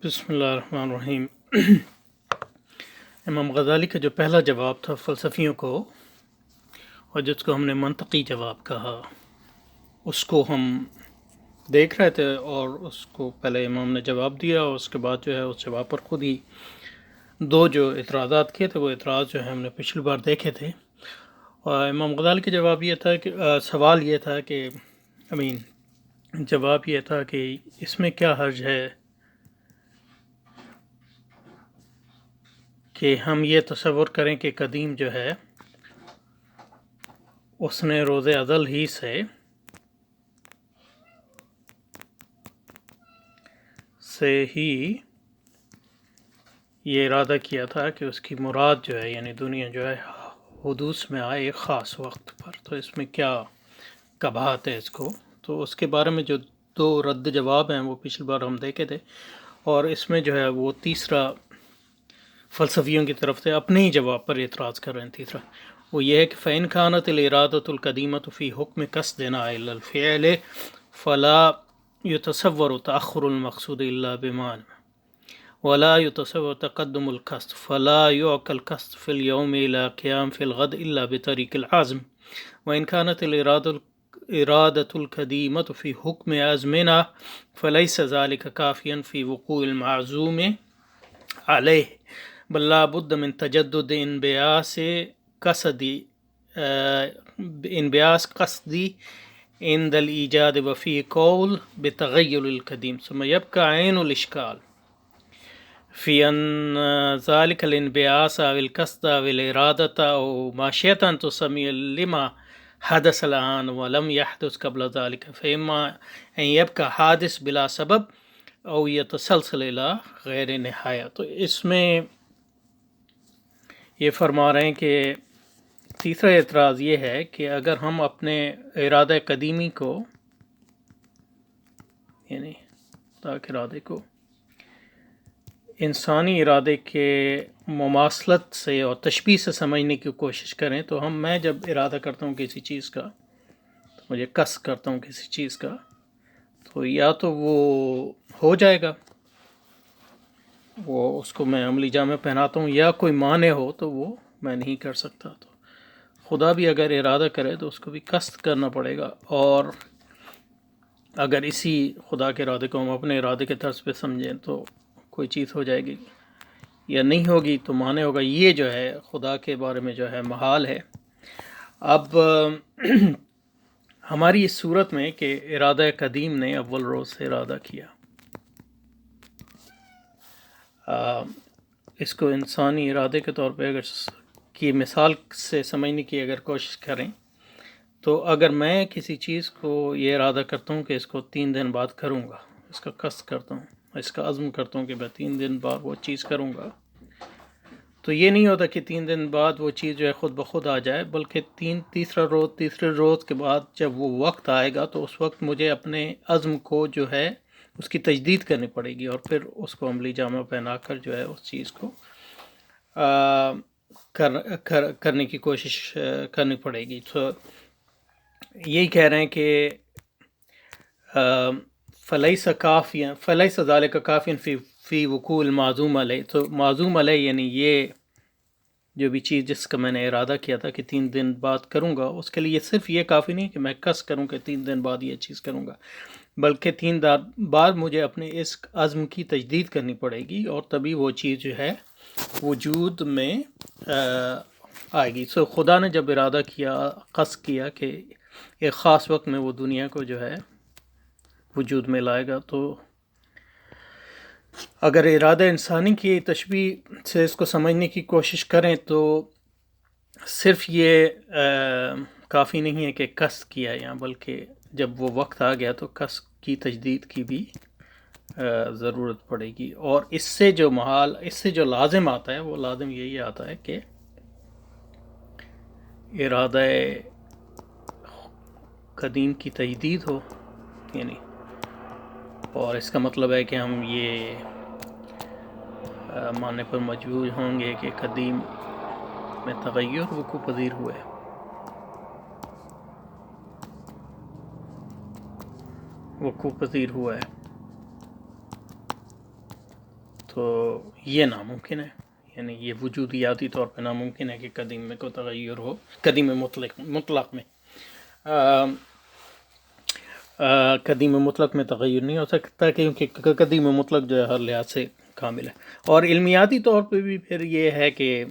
بسم اللہ الرحمن الرحیم۔ امام غزالی کا جو پہلا جواب تھا فلسفیوں کو، اور جس کو ہم نے منطقی جواب کہا، اس کو ہم دیکھ رہے تھے، اور اس کو پہلے امام نے جواب دیا، اور اس کے بعد جو ہے اس جواب پر خود ہی دو جو اعتراضات کیے تھے، وہ اعتراض جو ہے ہم نے پچھلی بار دیکھے تھے۔ اور امام غزالی کا جواب یہ تھا کہ سوال یہ تھا کہ جواب یہ تھا کہ اس میں کیا حرج ہے کہ ہم یہ تصور کریں کہ قدیم جو ہے اس نے روز ازل ہی سے ہی یہ ارادہ کیا تھا کہ اس کی مراد جو ہے یعنی دنیا جو ہے حدوث میں آئے ایک خاص وقت پر، تو اس میں کیا قباحت ہے اس کو۔ تو اس کے بارے میں جو دو رد جواب ہیں وہ پچھلی بار ہم دیکھے تھے، اور اس میں جو ہے وہ تیسرا فلسفیوں کی طرف سے اپنے ہی جواب پر اعتراض کر رہے ہیں۔ تیسرا وہ یہ ہے کہ فَإِنْ كَانَتِ الْإِرَادَةُ الْقَدِيمَةُ فِي حُكْمِ قَصْدِنَا إِلَى الْفِعْلِ فَلَا يُتَصَوَّرُ تَأَخُّرُ الْمَقْصُودِ إِلَّا بِمَعْنًى وَلَا يُتَصَوَّرُ تَقَدُّمُ الْقَصْدِ فَلَا يُعْقَى الْقَصْدُ فِي الْيَوْمِ إِلَى قِيَامِ فِي الْغَدِ إِلَّا بِطَرِيقِ الْعَزْمِ وَإِنْ كَانَتِ الْإِرَادَةُ الْقَدِيمَةُ فِي حُكْمِ عَزْمِنَا فَلَيْسَ ذَلِكَ كَافِيًا فِي وُقُوعِ الْمَعْزُومِ عَلَيْهِ بل لا بد من تجدد انبیاس قصدی عند الإيجاد وفي قول بتغير القديم ثم يبقى عين الإشكال في أن ذلك الانبياس أو القصد أو الإرادة أو ما شئت أن تسمي لما حدث الآن ولم يحدث قبل ذلك فإما أن يبقى حادث بلا سبب أو يتسلسل إلى غیر نہایہ۔ تو اس میں یہ فرما رہے ہیں کہ تیسرا اعتراض یہ ہے کہ اگر ہم اپنے ارادہ قدیمی کو یعنی طاق ارادے کو انسانی ارادے کے مماثلت سے اور تشبیہ سے سمجھنے کی کوشش کریں، تو میں جب ارادہ کرتا ہوں کسی چیز کا، تو مجھے قصد کرتا ہوں کسی چیز کا، تو یا تو وہ ہو جائے گا، وہ اس کو میں عملی جامہ پہناتا ہوں، یا کوئی مانع ہو تو وہ میں نہیں کر سکتا۔ تو خدا بھی اگر ارادہ کرے تو اس کو بھی قصد کرنا پڑے گا، اور اگر اسی خدا کے ارادے کو ہم اپنے ارادے کے طرز پہ سمجھیں تو کوئی چیز ہو جائے گی یا نہیں ہوگی تو مانع ہوگا۔ یہ جو ہے خدا کے بارے میں جو ہے محال ہے۔ اب ہماری اس صورت میں کہ ارادہ قدیم نے اول روز سے ارادہ کیا، اس کو انسانی ارادے کے طور پہ اگر کی مثال سے سمجھنے کی اگر کوشش کریں، تو اگر میں کسی چیز کو یہ ارادہ کرتا ہوں کہ اس کو 3 دن بعد کروں گا، اس کا قصد کرتا ہوں، اس کا عزم کرتا ہوں کہ میں 3 دن بعد وہ چیز کروں گا، تو یہ نہیں ہوتا کہ 3 دن بعد وہ چیز جو ہے خود بخود آ جائے، بلکہ تیسرے روز کے بعد جب وہ وقت آئے گا تو اس وقت مجھے اپنے عزم کو جو ہے اس کی تجدید کرنی پڑے گی، اور پھر اس کو عملی جامہ پہنا کر جو ہے اس چیز کو کرنے کی کوشش کرنی پڑے گی۔ تو یہی کہہ رہے ہیں کہ فلیس ذالک کافیا فی وقوع المعزوم علیہ، تو معزوم علیہ یعنی یہ جو بھی چیز جس کا میں نے ارادہ کیا تھا کہ 3 دن بعد کروں گا، اس کے لیے صرف یہ کافی نہیں کہ میں قصد کروں کہ 3 دن بعد یہ چیز کروں گا، بلکہ 3 دن بعد مجھے اپنے اس عزم کی تجدید کرنی پڑے گی، اور تبھی وہ چیز جو ہے وجود میں آئے گی۔ سو خدا نے جب ارادہ کیا، قصد کیا کہ ایک خاص وقت میں وہ دنیا کو جو ہے وجود میں لائے گا، تو اگر ارادہ انسانی کی تشبیہ سے اس کو سمجھنے کی کوشش کریں تو صرف یہ کافی نہیں ہے کہ قصد کیا یہاں، بلکہ جب وہ وقت آ گیا تو قصد کی تجدید کی بھی ضرورت پڑے گی، اور اس سے جو لازم آتا ہے وہ لازم یہی آتا ہے کہ ارادہ قدیم کی تجدید ہو، یعنی اور اس کا مطلب ہے کہ ہم یہ ماننے پر مجبور ہوں گے کہ قدیم میں تغیر وقوع پذیر ہوا ہے۔ تو یہ ناممکن ہے، یعنی یہ وجودیاتی طور پہ ناممکن ہے کہ قدیم میں کوئی تغیر ہو، قدیم مطلق میں قدیم مطلق میں تغیر نہیں ہو سکتا، کیونکہ قدیم مطلق جو ہے ہر لحاظ سے کامل ہے۔ اور علمیاتی طور پہ بھی پھر یہ ہے کہ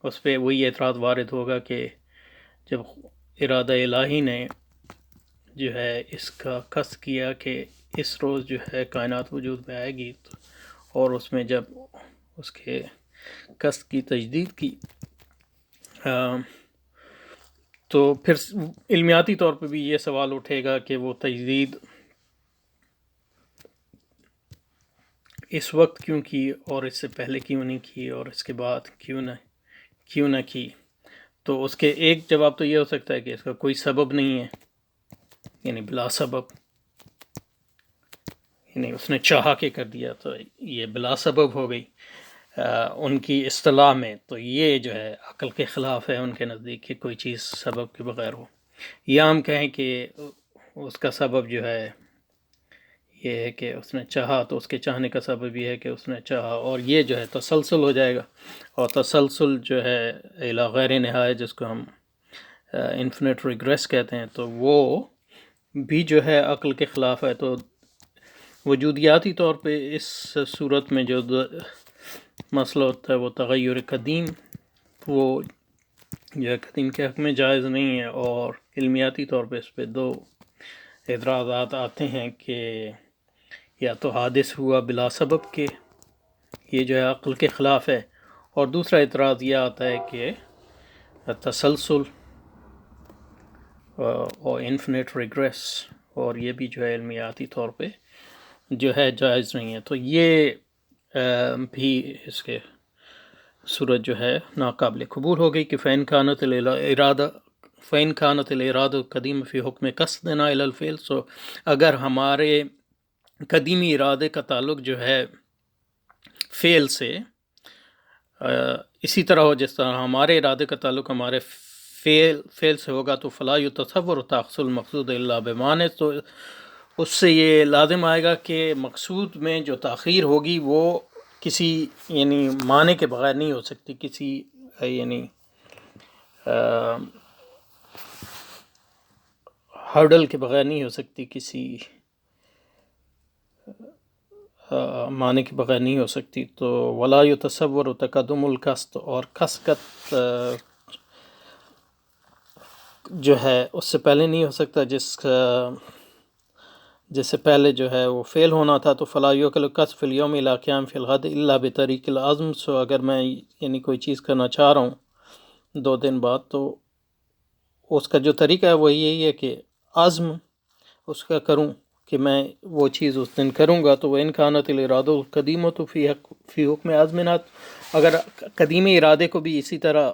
اس پہ وہی اعتراض وارد ہوگا کہ جب ارادہ الہی نے جو ہے اس کا قصد کیا کہ اس روز جو ہے کائنات وجود میں آئے گی، اور اس میں جب اس کے قصد کی تجدید کی تو پھر علمیاتی طور پہ بھی یہ سوال اٹھے گا کہ وہ تجدید اس وقت کیوں کی، اور اس سے پہلے کیوں نہیں کی، اور اس کے بعد کیوں نہ کی۔ تو اس کے ایک جواب تو یہ ہو سکتا ہے کہ اس کا کوئی سبب نہیں ہے، یعنی بلا سبب، یعنی اس نے چاہا کہ کر دیا تو یہ بلا سبب ہو گئی ان کی اصطلاح میں۔ تو یہ جو ہے عقل کے خلاف ہے ان کے نزدیک کہ کوئی چیز سبب کے بغیر ہو، یا ہم کہیں کہ اس کا سبب جو ہے یہ ہے کہ اس نے چاہا، تو اس کے چاہنے کا سبب یہ ہے کہ اس نے چاہا، اور یہ جو ہے تسلسل ہو جائے گا، اور تسلسل جو ہے الی غیر نہایت، جس کو ہم انفینٹ ریگریس کہتے ہیں، تو وہ بھی جو ہے عقل کے خلاف ہے۔ تو وجودیاتی طور پہ اس صورت میں جو مسئلہ ہوتا ہے وہ تغیر قدیم، وہ جو ہے قدیم کے حق میں جائز نہیں ہے، اور علمیاتی طور پہ اس پہ دو اعتراضات آتے ہیں کہ یا تو حادث ہوا بلا سبب کے، یہ جو ہے عقل کے خلاف ہے، اور دوسرا اعتراض یہ آتا ہے کہ تسلسل اور انفینٹ ریگریس، اور یہ بھی جو ہے علمیاتی طور پہ جو ہے جائز نہیں ہے۔ تو یہ بھی اس کے صورت جو ہے ناقابل قبول ہو گئی کہ فَإِنْ كَانَتِ الْإِرَادَةُ قدیم فی حکم قصدنا الی الفعل، سو اگر ہمارے قدیمی ارادے کا تعلق جو ہے فعل سے اسی طرح ہو جس طرح ہمارے ارادے کا تعلق ہمارے فعل سے ہوگا، تو فلا یتصور تاخص المقصود الا بمانع، تو اس سے یہ لازم آئے گا کہ مقصود میں جو تاخیر ہوگی وہ کسی یعنی معنی کے بغیر نہیں ہو سکتی، کسی یعنی ہرڈل کے بغیر نہیں ہو سکتی، کسی معنی کے بغیر نہیں ہو سکتی۔ تو ولا یتصور تقدم القصد، اور قصد جو ہے اس سے پہلے نہیں ہو سکتا، جس سے پہلے جو ہے وہ فعل ہونا تھا۔ تو فلا یعقل القصد فی الیوم الی قیام فی الغد الا بطریق العزم، سو اگر میں یعنی کوئی چیز کرنا چاہ رہا ہوں 2 دن بعد، تو اس کا جو طریقہ ہے وہ یہی ہے کہ عزم اس کا کروں کہ میں وہ چیز اس دن کروں گا۔ تو وَإِنْ كَانَتِ الْإِرَادَةُ الْقَدِيمَةُ فِي حُكْمِ عَزْمِنَا، اگر قدیمی ارادے کو بھی اسی طرح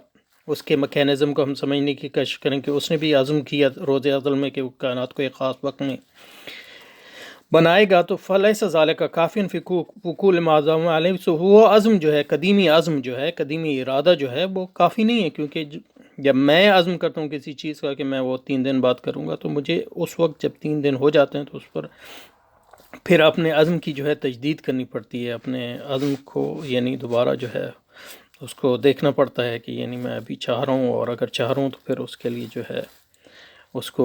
اس کے میکینزم کو ہم سمجھنے کی کوشش کریں کہ اس نے بھی عزم کیا روز ازل میں کہ وہ کائنات کو ایک خاص وقت میں بنائے گا، تو فَلَيْسَ ذَلِكَ كَافٍ فِي وُقُوعِ مَا عَزَمَ عَلَيْهِ، سو وہ عزم جو ہے، قدیمی عزم جو ہے، قدیمی ارادہ جو ہے وہ کافی نہیں ہے، کیونکہ جب میں عزم کرتا ہوں کسی چیز کا کہ میں وہ 3 دن بعد کروں گا، تو مجھے اس وقت جب 3 دن ہو جاتے ہیں تو اس پر پھر اپنے عزم کی جو ہے تجدید کرنی پڑتی ہے، اپنے عزم کو یعنی دوبارہ جو ہے اس کو دیکھنا پڑتا ہے کہ یعنی میں ابھی چاہ رہا ہوں، اور اگر چاہ رہا ہوں تو پھر اس کے لیے جو ہے اس کو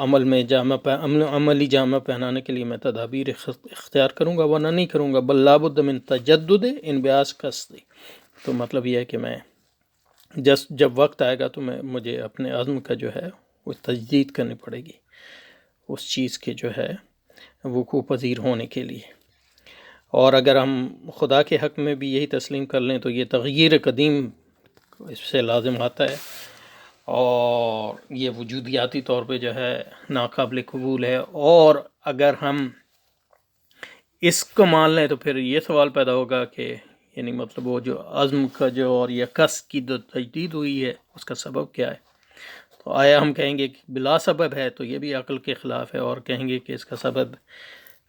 عملی جامہ پہنانے کے لیے میں تدابیر اختیار کروں گا، ورنہ نہیں کروں گا۔ بل لابد من تجدد انبیاس قصدی، تو مطلب یہ ہے کہ میں جب وقت آئے گا تو مجھے اپنے عزم کا جو ہے وہ تجدید کرنی پڑے گی اس چیز کے جو ہے وقوع پذیر ہونے کے لیے۔ اور اگر ہم خدا کے حق میں بھی یہی تسلیم کر لیں تو یہ تغییر قدیم اس سے لازم آتا ہے، اور یہ وجودیاتی طور پہ جو ہے ناقابل قبول ہے۔ اور اگر ہم اس کو مان لیں تو پھر یہ سوال پیدا ہوگا کہ یعنی مطلب وہ جو عزم کا جو اور یہ قصد کی جو تجدید ہوئی ہے اس کا سبب کیا ہے؟ تو آیا ہم کہیں گے کہ بلا سبب ہے، تو یہ بھی عقل کے خلاف ہے، اور کہیں گے کہ اس کا سبب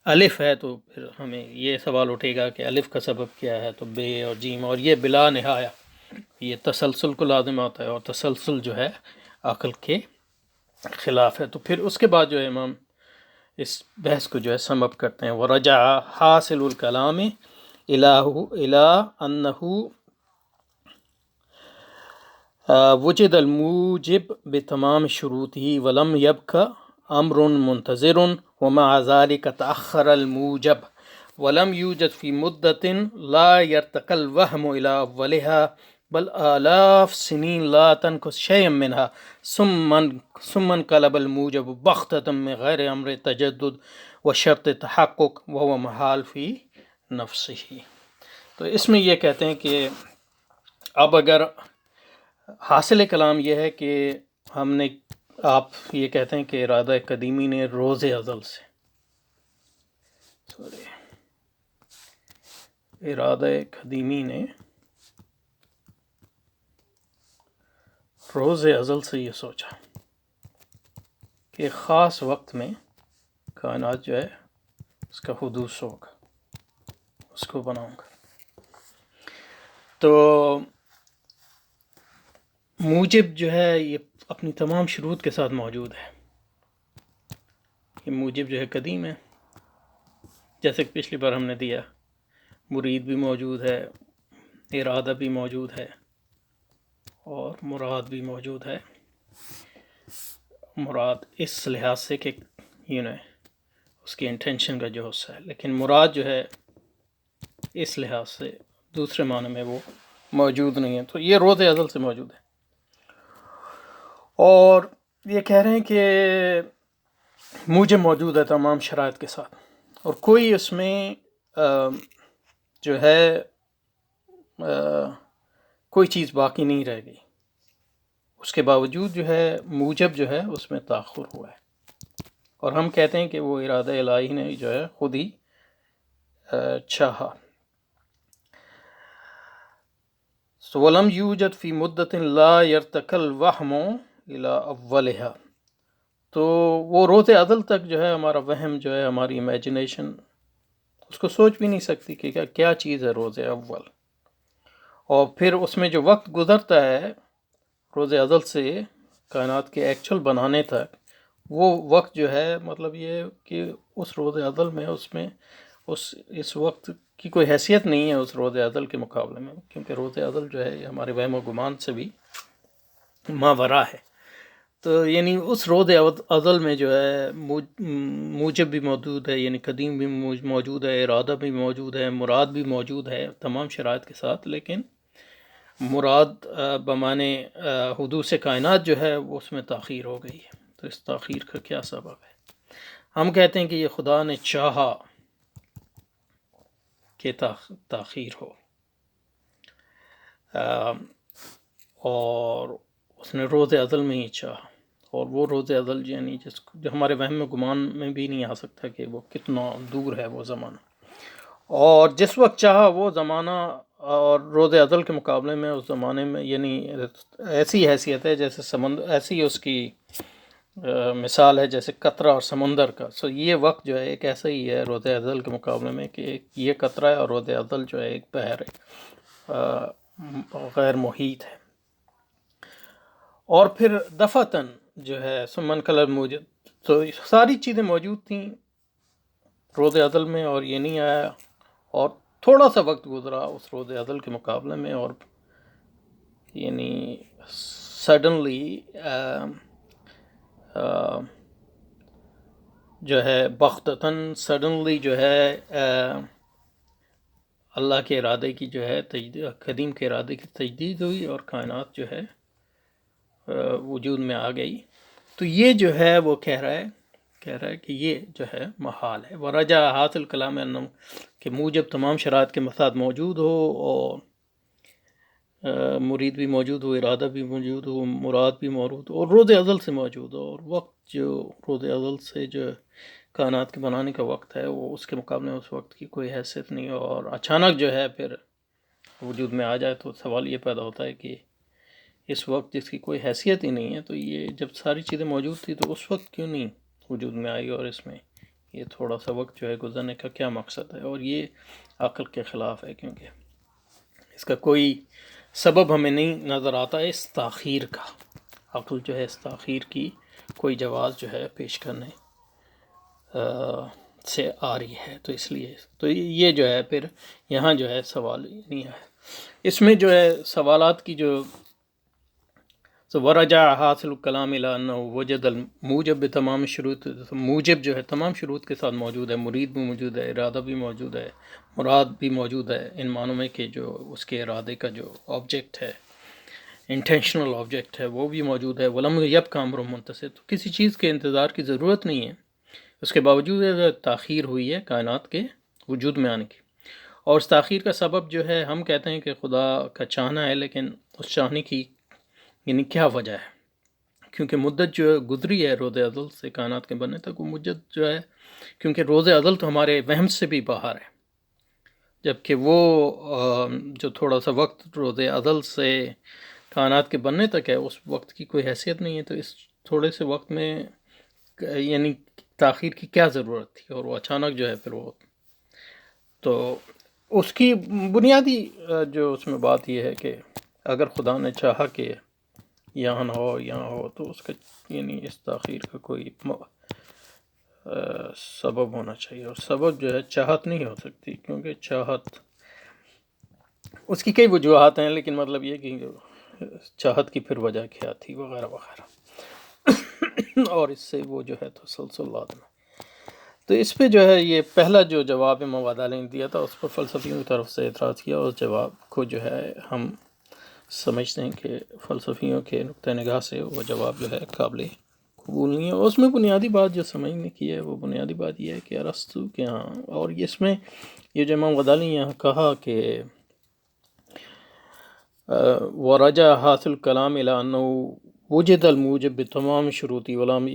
الف ہے، تو پھر ہمیں یہ سوال اٹھے گا کہ الف کا سبب کیا ہے؟ تو بے اور جیم، اور یہ بلا نہایا، یہ تسلسل کو لازم آتا ہے، اور تسلسل جو ہے عقل کے خلاف ہے۔ تو پھر اس کے بعد جو ہے امام اس بحث کو جو ہے سم اپ کرتے ہیں، وَرَجَعَ حَاصِلُ الْكَلَامِ الى انه وجد الموجب بتمام شروطه ولم يبق امر منتظر ومع ذلك تأخر الموجب ولم يوجد في مدة لا يرتقى الوهم إلى أولها بل آلاف سنين لا تنقص شيئا منها ثم انقلب الموجب بغتة من غير أمر تجدد وشرط تحقق وهو محال في نفسه. تو اس میں یہ کہتے ہیں کہ اب اگر حاصل کلام یہ ہے کہ ہم نے، آپ یہ کہتے ہیں کہ ارادہ قدیمی نے روز ازل سے، ارادہ قدیمی نے روز ازل سے یہ سوچا کہ خاص وقت میں کائنات جو ہے اس کا حدوث ہوگا، اس کو بناؤں گا. تو موجب جو ہے یہ اپنی تمام شروط کے ساتھ موجود ہے. یہ موجب جو ہے قدیم ہے، جیسے کہ پچھلی بار ہم نے دیا، مرید بھی موجود ہے، ارادہ بھی موجود ہے، اور مراد بھی موجود ہے. مراد اس لحاظ سے کہ اس کی انٹینشن کا جو حصہ ہے، لیکن مراد جو ہے اس لحاظ سے دوسرے معنی میں وہ موجود نہیں ہے. تو یہ روز ازل سے موجود ہے، اور یہ کہہ رہے ہیں کہ موجب موجود ہے تمام شرائط کے ساتھ، اور کوئی اس میں جو ہے کوئی چیز باقی نہیں رہ گئی. اس کے باوجود جو ہے موجب جو ہے اس میں تاخر ہوا ہے، اور ہم کہتے ہیں کہ وہ ارادہ الہی نے جو ہے خود ہی چاہا. وَلَمْ يُوجَدْ فِي مُدَّةٍ لَا يَرْتَقَى الْوَهْمُ إِلَىٰ أَوَّلِهَا. تو وہ روز ازل تک جو ہے ہمارا وہم جو ہے، ہماری امیجنیشن اس کو سوچ بھی نہیں سکتی کہ کیا چیز ہے روز اول. اور پھر اس میں جو وقت گزرتا ہے روز ازل سے کائنات کے ایکچول بنانے تک، وہ وقت جو ہے مطلب یہ کہ اس روز ازل میں اس وقت کی کوئی حیثیت نہیں ہے اس روز ازل کے مقابلے میں، کیونکہ روز ازل جو ہے یہ ہمارے وہم و گمان سے بھی ماوراء ہے. تو یعنی اس روز ازل میں جو ہے موجب بھی موجود ہے، یعنی قدیم بھی موجود ہے، ارادہ بھی موجود ہے، مراد بھی موجود ہے تمام شرائط کے ساتھ. لیکن مراد بمعنی حدوث کائنات جو ہے وہ اس میں تاخیر ہو گئی ہے. تو اس تاخیر کا کیا سبب ہے؟ ہم کہتے ہیں کہ یہ خدا نے چاہا کہ تاخیر ہو، اور اس نے روز ازل میں ہی چاہا. اور وہ روز ازل یعنی جو ہمارے وہم و گمان میں بھی نہیں آ سکتا کہ وہ کتنا دور ہے وہ زمانہ. اور جس وقت چاہا وہ زمانہ اور روز ازل کے مقابلے میں اس زمانے میں یعنی ایسی حیثیت ہے جیسے سمندر، ایسی اس کی مثال ہے جیسے قطرہ اور سمندر کا. سو یہ وقت جو ہے ایک ایسا ہی ہے روز ازل کے مقابلے میں کہ یہ قطرہ ہے، اور روز ازل جو ہے ایک بحر غیر محیط ہے. اور پھر دفعتاً جو ہے سمن کلر موجود، تو ساری چیزیں موجود تھیں روز ازل میں، اور یہ نہیں آیا، اور تھوڑا سا وقت گزرا اس روز ازل کے مقابلے میں، اور یعنی سڈنلی جو ہے بغتتاً سڈنلی جو ہے اللہ کے ارادے کی جو ہے قدیم کے ارادے کی تجدید ہوئی، اور کائنات جو ہے وجود میں آ گئی. تو یہ جو ہے وہ کہہ رہا ہے کہ یہ جو ہے محال ہے. ورجع حاصل کلام انم کہ موجب تمام شرائط کے ساتھ موجود ہو، اور مرید بھی موجود ہو، ارادہ بھی موجود ہو، مراد بھی موجود ہو، اور روز ازل سے موجود ہو. اور وقت جو روز ازل سے جو کائنات کے بنانے کا وقت ہے وہ اس کے مقابلے میں اس وقت کی کوئی حیثیت نہیں، اور اچانک جو ہے پھر وجود میں آ جائے. تو سوال یہ پیدا ہوتا ہے کہ اس وقت جس کی کوئی حیثیت ہی نہیں ہے، تو یہ جب ساری چیزیں موجود تھی تو اس وقت کیوں نہیں وجود میں آئی، اور اس میں یہ تھوڑا سا وقت جو ہے گزرنے کا کیا مقصد ہے؟ اور یہ عقل کے خلاف ہے، کیونکہ اس کا کوئی سبب ہمیں نہیں نظر آتا ہے اس تاخیر کا. عقل جو ہے اس تاخیر کی کوئی جواز جو ہے پیش کرنے سے آ رہی ہے، تو اس لیے تو یہ جو ہے پھر یہاں جو ہے سوال نہیں ہے، اس میں جو ہے سوالات کی جو ورجع حاصل الکلام الی انہ وجد الموجب بتمام شروط، موجب جو ہے تمام شروط کے ساتھ موجود ہے، مرید بھی موجود ہے، ارادہ بھی موجود ہے، مراد بھی موجود ہے، ان معنوں میں کہ جو اس کے ارادے کا جو آبجیکٹ ہے، انٹینشنل آبجیکٹ ہے، وہ بھی موجود ہے، ولم یبق امر منتظر، تو کسی چیز کے انتظار کی ضرورت نہیں ہے، اس کے باوجود تاخیر ہوئی ہے کائنات کے وجود میں آنے کی، اور اس تاخیر کا سبب جو ہے ہم کہتے ہیں کہ خدا کا چاہنا ہے، لیکن اس چاہنے کی یعنی کیا وجہ ہے؟ کیونکہ مدت جو گزری ہے روز ازل سے کائنات کے بننے تک، وہ مدت جو ہے، کیونکہ روز ازل تو ہمارے وہم سے بھی باہر ہے، جبکہ وہ جو تھوڑا سا وقت روز ازل سے کائنات کے بننے تک ہے، اس وقت کی کوئی حیثیت نہیں ہے، تو اس تھوڑے سے وقت میں یعنی تاخیر کی کیا ضرورت تھی، اور وہ اچانک جو ہے پھر وہ، تو اس کی بنیادی جو اس میں بات یہ ہے کہ اگر خدا نے چاہا کہ یہاں نہ ہو یہاں ہو، تو اس کا یعنی اس تاخیر کا کوئی سبب ہونا چاہیے، اور سبب جو ہے چاہت نہیں ہو سکتی، کیونکہ چاہت اس کی کئی وجوہات ہیں، لیکن مطلب یہ کہ چاہت کی پھر وجہ کیا تھی وغیرہ وغیرہ اور اس سے وہ جو ہے تسلسلات میں، تو اس پہ جو ہے یہ پہلا جو جواب امام غزالی نے دیا تھا، اس پر فلسفیوں کی طرف سے اعتراض کیا، اور اس جواب کو جو ہے ہم سمجھتے ہیں کہ فلسفیوں کے نقطہ نگاہ سے وہ جواب جو ہے قابل قبول نہیں ہے، اور اس میں بنیادی بات جو سمجھنے کی ہے، وہ بنیادی بات یہ ہے کہ ارسطو کے ہاں، اور اس میں یہ جو امام غزالی نے یہاں کہا کہ ورجع حاصل کلام الی انہ وجد الموجب بتمام شروطی ولم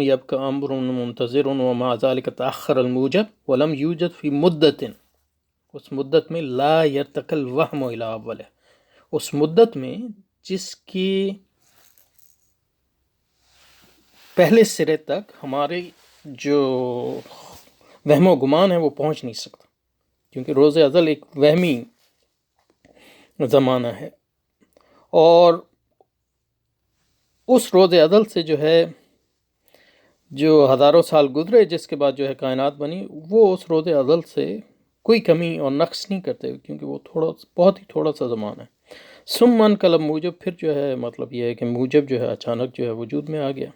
يبق امر منتظر ومع ذلك تاخر الموجب ولم يوجد في مدت، اس مدت میں لا يرتقي الوهم الى اوله، اس مدت میں جس کی پہلے سرے تک ہمارے جو وہم و گمان ہے وہ پہنچ نہیں سکتا، کیونکہ روز ازل ایک وہمی زمانہ ہے، اور اس روز ازل سے جو ہے جو ہزاروں سال گزرے، جس کے بعد جو ہے کائنات بنی، وہ اس روز ازل سے کوئی کمی اور نقص نہیں کرتے، کیونکہ وہ بہت ہی تھوڑا سا زمانہ ہے۔ ثم انقلب موجب، پھر جو ہے مطلب یہ ہے کہ موجب جو ہے اچانک جو ہے وجود میں آ گیا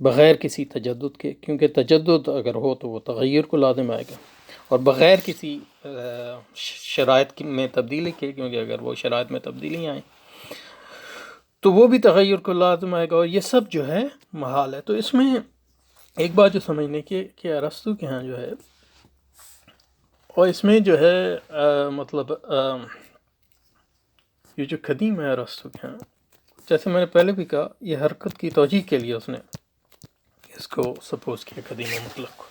بغیر کسی تجدد کے، کیونکہ تجدد اگر ہو تو وہ تغیر کو لازم آئے گا، اور بغیر کسی شرائط میں تبدیلی کے، کیونکہ اگر وہ شرائط میں تبدیلیاں آئیں تو وہ بھی تغیر کو لازم آئے گا، اور یہ سب جو ہے محال ہے۔ تو اس میں ایک بات جو سمجھنے کی کہ ارسطو کے ہاں جو ہے، اور اس میں جو ہے مطلب یہ جو قدیم ہے ارسطو کے ہاں، جیسے میں نے پہلے بھی کہا، یہ حرکت کی توجیہ کے لیے اس نے اس کو سپوز کیا قدیم و مطلق کو،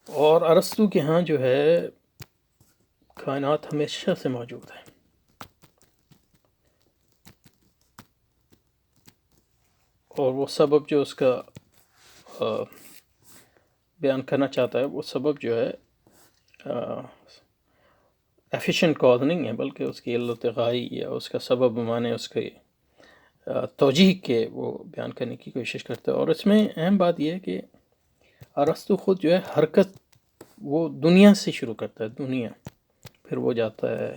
اور ارسطو کے ہاں جو ہے کائنات ہمیشہ سے موجود ہے، اور وہ سبب جو اس کا بیان کرنا چاہتا ہے، وہ سبب جو ہے ایفیشینٹ کاز نہیں ہے، بلکہ اس کی علت غائی یا اس کا سبب مانے اس کے توجیہ کے وہ بیان کرنے کی کوشش کرتا ہے، اور اس میں اہم بات یہ ہے کہ ارسطو خود جو ہے حرکت وہ دنیا سے شروع کرتا ہے، دنیا، پھر وہ جاتا ہے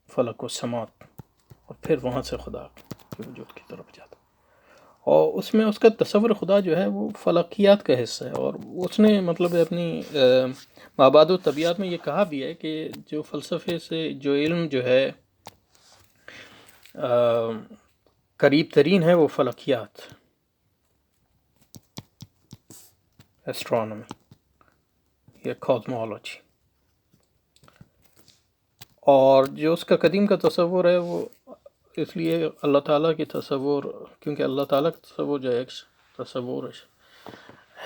فلک و سماوات، اور پھر وہاں سے خدا کے وجود کی طرف جاتا ہے، اور اس میں اس کا تصور خدا جو ہے وہ فلکیات کا حصہ ہے، اور اس نے مطلب اپنی مابعد و طبیعت میں یہ کہا بھی ہے کہ جو فلسفے سے جو علم جو ہے قریب ترین ہے وہ فلکیات، ایسٹرونومی یا کاسمولوجی، اور جو اس کا قدیم کا تصور ہے وہ اس لیے اللہ تعالیٰ کی تصور، کیونکہ اللہ تعالیٰ کا تصور جو ہے ایک تصور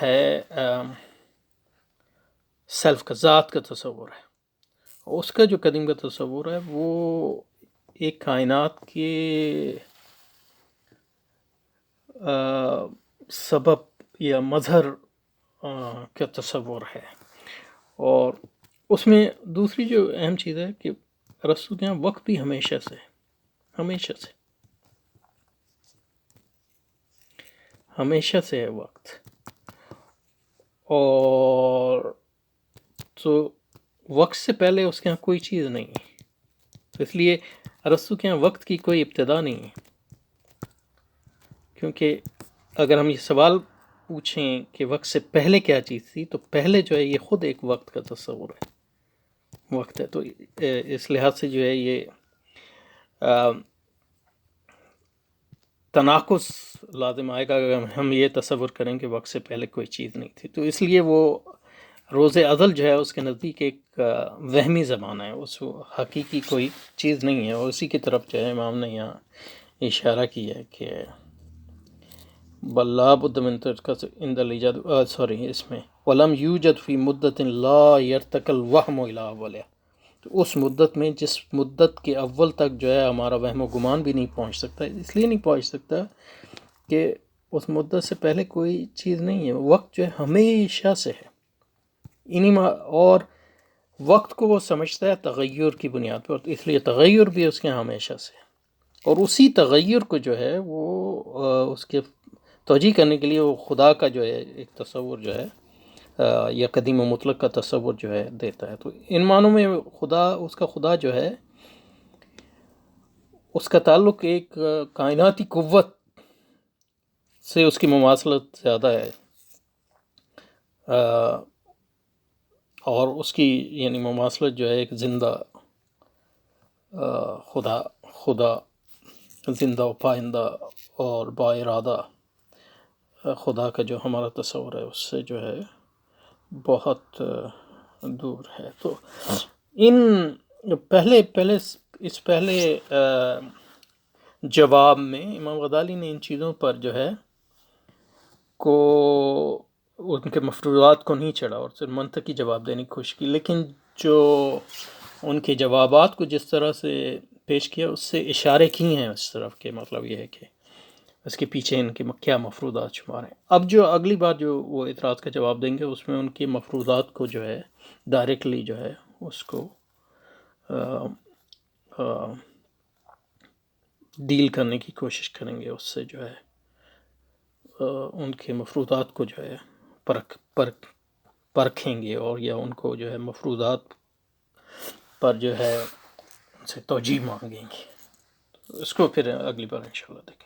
ہے سیلف کا، ذات کا تصور ہے، اس کا جو قدیم کا تصور ہے وہ ایک کائنات کے سبب یا مظہر کا تصور ہے، اور اس میں دوسری جو اہم چیز ہے کہ ارسطو کے یہاں وقت بھی ہمیشہ سے ہے وقت، اور تو وقت سے پہلے اس کے یہاں کوئی چیز نہیں ہے، تو اس لیے ارسطو کے یہاں وقت کی کوئی ابتدا نہیں ہے. کیونکہ اگر ہم یہ سوال پوچھیں کہ وقت سے پہلے کیا چیز تھی، تو پہلے جو ہے یہ خود ایک وقت کا تصور ہے، وقت ہے. تو اس لحاظ سے جو ہے یہ تناقض لازم آئے گا اگر ہم یہ تصور کریں کہ وقت سے پہلے کوئی چیز نہیں تھی. تو اس لیے وہ روز ازل جو ہے اس کے نزدیک ایک وہمی زمانہ ہے، اس حقیقی کوئی چیز نہیں ہے. اور اسی کی طرف جو ہے امام نے یہاں اشارہ کیا ہے کہ بل لا بد من ترکز عند الایجاد، سوری اس میں ولم یوجد فی مدت لا یرتقی الوہم الی اولها، تو اس مدت میں جس مدت کے اول تک جو ہے ہمارا وہم و گمان بھی نہیں پہنچ سکتا. اس لیے نہیں پہنچ سکتا کہ اس مدت سے پہلے کوئی چیز نہیں ہے. وقت جو ہے ہمیشہ سے ہے، اور وقت کو وہ سمجھتا ہے تغیر کی بنیاد پر، اس لیے تغیر بھی اس کے ہمیشہ سے ہے. اور اسی تغیر کو جو ہے وہ اس کے توجیہ کرنے کے لیے وہ خدا کا جو ہے ایک تصور جو ہے یا قدیم و مطلق کا تصور جو ہے دیتا ہے. تو ان معنوں میں خدا، اس کا خدا جو ہے اس کا تعلق ایک کائناتی قوت سے اس کی مماثلت زیادہ ہے، اور اس کی یعنی مماثلت جو ہے ایک زندہ خدا زندہ و پائندہ اور با ارادہ خدا کا جو ہمارا تصور ہے اس سے جو ہے بہت دور ہے. تو ان پہلے جواب میں امام غزالی نے ان چیزوں پر جو ہے کو ان کے مفروضات کو نہیں چڑھا اور صرف منطقی جواب دینے کی کوشش کی، لیکن جو ان کے جوابات کو جس طرح سے پیش کیا اس سے اشارے کی ہیں اس طرف کے، مطلب یہ ہے کہ اس کے پیچھے ان کے کیا مفروضات شمار ہیں. اب جو اگلی بات جو وہ اعتراض کا جواب دیں گے اس میں ان کے مفروضات کو جو ہے ڈائریکٹلی جو ہے اس کو ڈیل کرنے کی کوشش کریں گے، اس سے جو ہے ان کے مفروضات کو جو ہے پرکھیں گے، اور یا ان کو جو ہے مفروضات پر جو ہے ان سے توجیہ مانگیں گے. اس کو پھر اگلی بار انشاءاللہ دیکھیں.